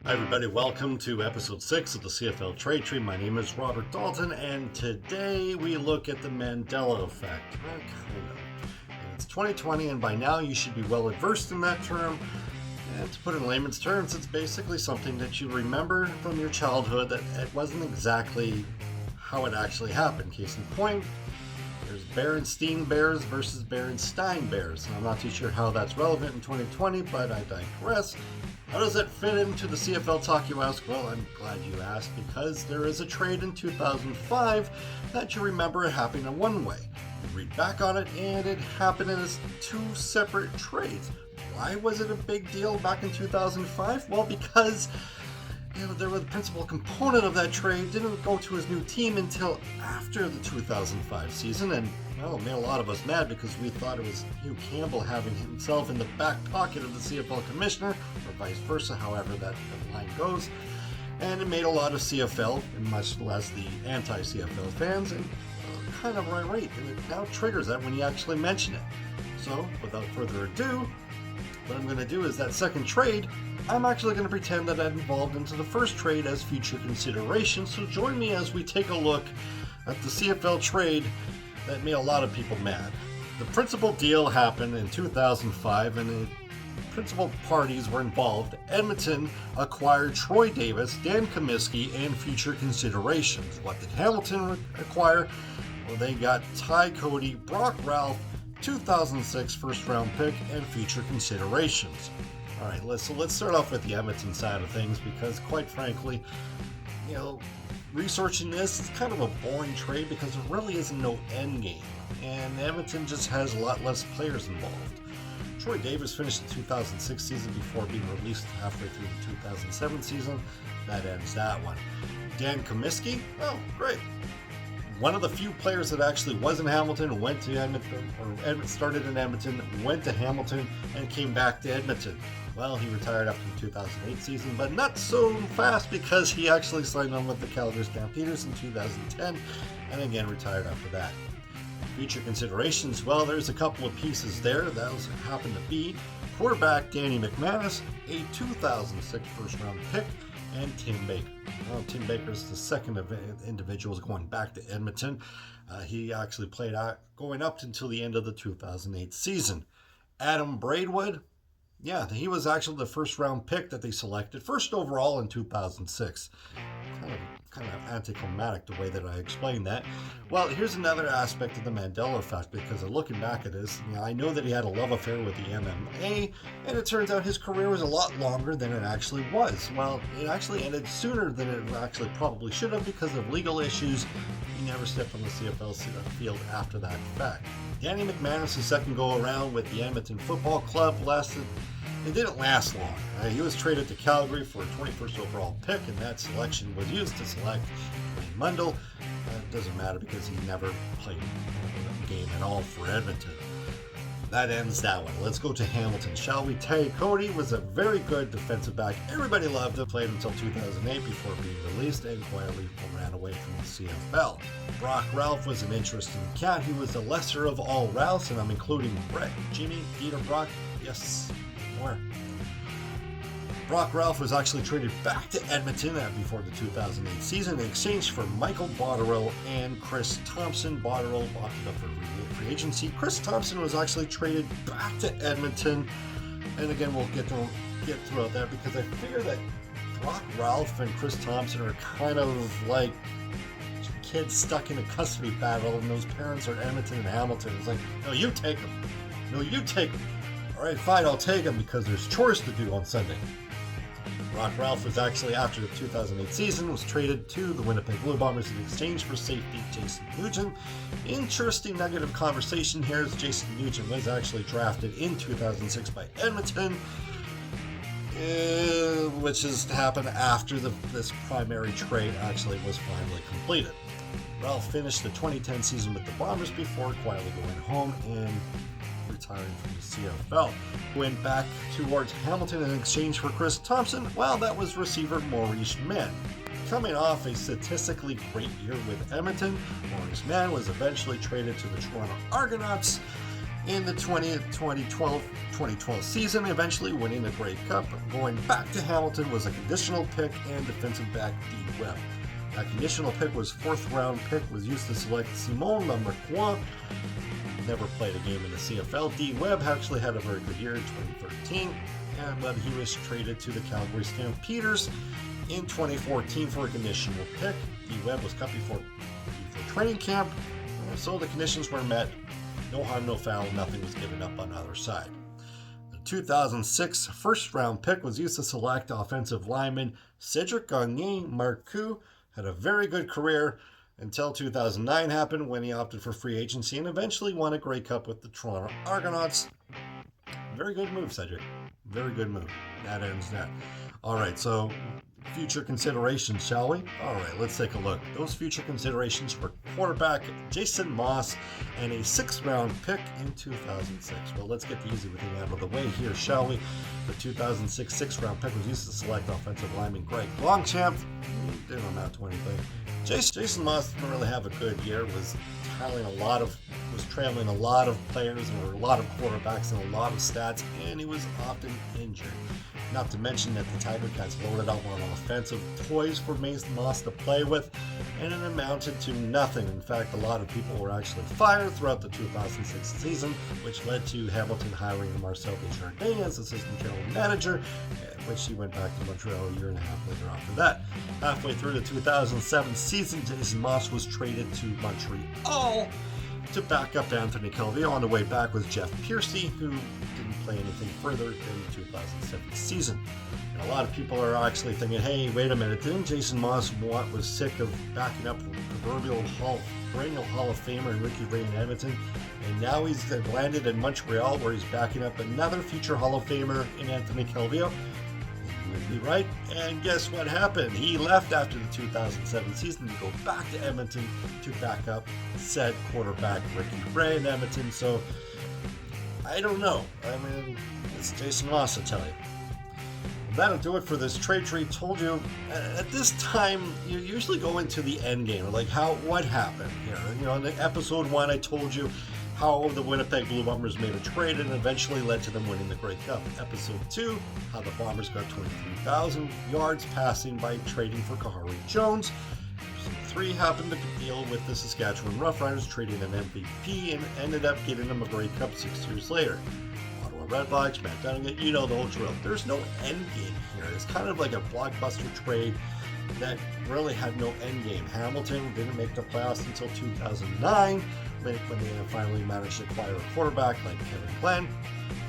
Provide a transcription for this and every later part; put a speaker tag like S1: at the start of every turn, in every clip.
S1: Hi everybody, welcome to episode 6 of the CFL Trade Tree. My name is Robert Dalton, and today we look at the Mandela effect. It's 2020, and by now you should be well versed in that term. And to put it in layman's terms, it's basically something that you remember from your childhood that it wasn't exactly how it actually happened. Case in point, there's Berenstein Bears versus Berenstein Bears. And I'm not too sure how that's relevant in 2020, but I digress. How does that fit into the CFL talk, you ask? Well, I'm glad you asked, because there is a trade in 2005 that you remember happening in one way. You read back on it, and it happened as two separate trades. Why was it a big deal back in 2005? Well, because there was the principal component of that trade didn't go to his new team until after the 2005 season, and it made a lot of us mad because we thought it was Hugh Campbell having himself in the back pocket of the CFL commissioner, or vice versa, however that line goes. And it made a lot of CFL, and much less the anti-CFL fans, and kind of irate, and it now triggers that when you actually mention it. So, without further ado, what I'm going to do is that second trade, I'm actually going to pretend that I'm involved into the first trade as future consideration. So join me as we take a look at the CFL trade that made a lot of people mad. The principal deal happened in 2005, and the principal parties were involved. Edmonton acquired Troy Davis, Dan Comiskey, and future considerations. What did Hamilton acquire? Well, they got Ty Cody, Brock Ralph, 2006 first round pick, and future considerations. All right, let's start off with the Edmonton side of things, because quite frankly, researching this is kind of a boring trade because there really isn't no end game, and Edmonton just has a lot less players involved. Troy Davis finished the 2006 season before being released halfway through the 2007 season. That ends that one. Dan Comiskey, great. One of the few players that actually was in Hamilton, went to Edmonton, or started in Edmonton, went to Hamilton, and came back to Edmonton. Well, he retired after the 2008 season, but not so fast, because he actually signed on with the Calgary Stampeders in 2010, and again retired after that. Future considerations, well, there's a couple of pieces there. Those happen to be quarterback Danny McManus, a 2006 first-round pick, and Tim Baker. Well, Tim Baker is the second of individuals going back to Edmonton. He actually played out going up until the end of the 2008 season. Adam Braidwood, he was actually the first round pick that they selected, first overall in 2006. Kind of anticlimactic the way that I explained that. Well, here's another aspect of the Mandela effect, because looking back at this, I know that he had a love affair with the MMA, and it turns out his career was a lot longer than it actually was. Well, it actually ended sooner than it actually probably should have because of legal issues. He never stepped on the CFL field after that fact. Danny McManus' second go-around with the Edmonton Football Club didn't last long. He was traded to Calgary for a 21st overall pick, and that selection was used to select Wayne Mundell. It doesn't matter because he never played a game at all for Edmonton. That ends that one. Let's go to Hamilton, shall we? Ty Cody was a very good defensive back. Everybody loved him. Played until 2008 before being released and quietly ran away from the CFL. Brock Ralph was an interesting cat. He was the lesser of all Ralphs, and I'm including Brett, Jimmy, Peter, Brock. Yes, more. Brock Ralph was actually traded back to Edmonton before the 2008 season in exchange for Michael Botterill and Chris Thompson. Botterill opted up for free agency. Chris Thompson was actually traded back to Edmonton, and again we'll get throughout that, because I figure that Brock Ralph and Chris Thompson are kind of like kids stuck in a custody battle, and those parents are in Edmonton and Hamilton. It's like, no, you take them. No, you take them. All right, fine, I'll take them because there's chores to do on Sunday. Brock Ralph was actually, after the 2008 season, was traded to the Winnipeg Blue Bombers in exchange for safety Jason Nugent. Interesting nugget of conversation here is Jason Nugent was actually drafted in 2006 by Edmonton, which has happened after this primary trade actually was finally completed. Ralph finished the 2010 season with the Bombers before quietly going home and retiring from the CFL. Went back towards Hamilton in exchange for Chris Thompson. Well, that was receiver Maurice Mann. Coming off a statistically great year with Edmonton, Maurice Mann was eventually traded to the Toronto Argonauts in the 2012 2012 season, eventually winning the Grey Cup. Going back to Hamilton was a conditional pick and defensive back D. Webb. That conditional pick was 4th round pick, was used to select Simon Lamarquois. Never played a game in the CFL. D. Webb actually had a very good year in 2013, but he was traded to the Calgary Stampeders in 2014 for a conditional pick. D. Webb was cut before training camp, so the conditions were met. No harm, no foul, nothing was given up on either side. The 2006 first-round pick was used to select offensive lineman Cedric Gagné-Marcoux. Had a very good career until 2009 happened, when he opted for free agency and eventually won a Grey Cup with the Toronto Argonauts. Very good move, Cedric. Very good move. That ends that. All right, so future considerations, shall we? All right, let's take a look. Those future considerations for quarterback Jason Moss and a 6th-round pick in 2006. Well, let's get the easy thing out of the way here, shall we? The 2006 6th-round pick was used to select offensive lineman Greg Longchamp. Didn't amount to anything. Jason Moss didn't really have a good year. Was trailing a lot of players, and there were a lot of quarterbacks and a lot of stats, and he was often injured. Not to mention that the Tiger Cats loaded up on offensive toys for Moss to play with, and it amounted to nothing. In fact, a lot of people were actually fired throughout the 2006 season, which led to Hamilton hiring Marcel Desjardins as assistant general manager, which he went back to Montreal a year and a half later after that. Halfway through the 2007 season, Jason Moss was traded to Montreal to back up Anthony Calvillo. On the way back was Jeff Piercy, who didn't play anything further than the 2007 season. And a lot of people are actually thinking, hey, wait a minute, didn't Jason Moss was sick of backing up proverbial perennial Hall of Famer Ricky Ray in Edmonton, and now he's landed in Montreal where he's backing up another future Hall of Famer in Anthony Calvillo? Be right. And guess what happened? He left after the 2007 season to go back to Edmonton to back up said quarterback Ricky Ray in Edmonton. So I don't know. I mean, it's Jason Moss, I tell you. That'll do it for this trade tree. Told you at this time you usually go into the end game, or like what happened here. You know, in episode 1, I told you how the Winnipeg Blue Bombers made a trade and eventually led to them winning the Grey Cup. Episode 2, how the Bombers got 23,000 yards passing by trading for Kahari Jones. Episode 3 happened to deal with the Saskatchewan Roughriders trading an MVP and ended up getting them a Grey Cup 6 years later. Ottawa Redblacks, Matt Dunnigan, you know the whole drill. There's no end game here. It's kind of like a blockbuster trade that really had no end game. Hamilton didn't make the playoffs until 2009. When they finally managed to acquire a quarterback like Kevin Glenn.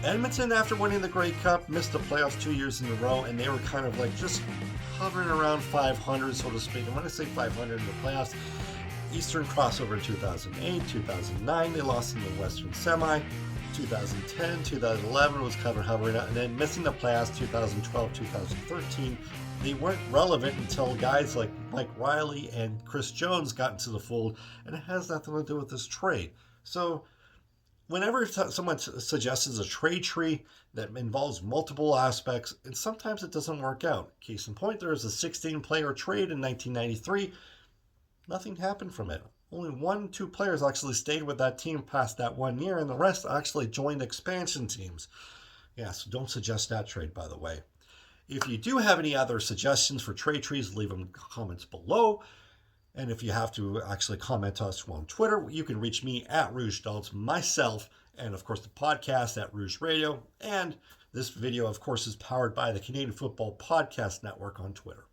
S1: Edmonton, after winning the Grey Cup, missed the playoffs 2 years in a row, and they were kind of like just hovering around 500, so to speak. And when I say 500 in the playoffs, Eastern crossover in 2008, 2009, they lost in the Western Semi. 2010, 2011 was kind of hovering out, and then missing the playoffs 2012, 2013. They weren't relevant until guys like Mike Riley and Chris Jones got into the fold, and it has nothing to do with this trade. So whenever someone suggests a trade tree that involves multiple aspects, and sometimes it doesn't work out. Case in point, there was a 16-player trade in 1993. Nothing happened from it. Only 1-2 players actually stayed with that team past that 1 year, and the rest actually joined expansion teams. Yeah, so don't suggest that trade, by the way. If you do have any other suggestions for trade trees, leave them in the comments below. And if you have to actually comment to us on Twitter, you can reach me at Rouge Dalts, myself, and of course the podcast at Rouge Radio. And this video, of course, is powered by the Canadian Football Podcast Network on Twitter.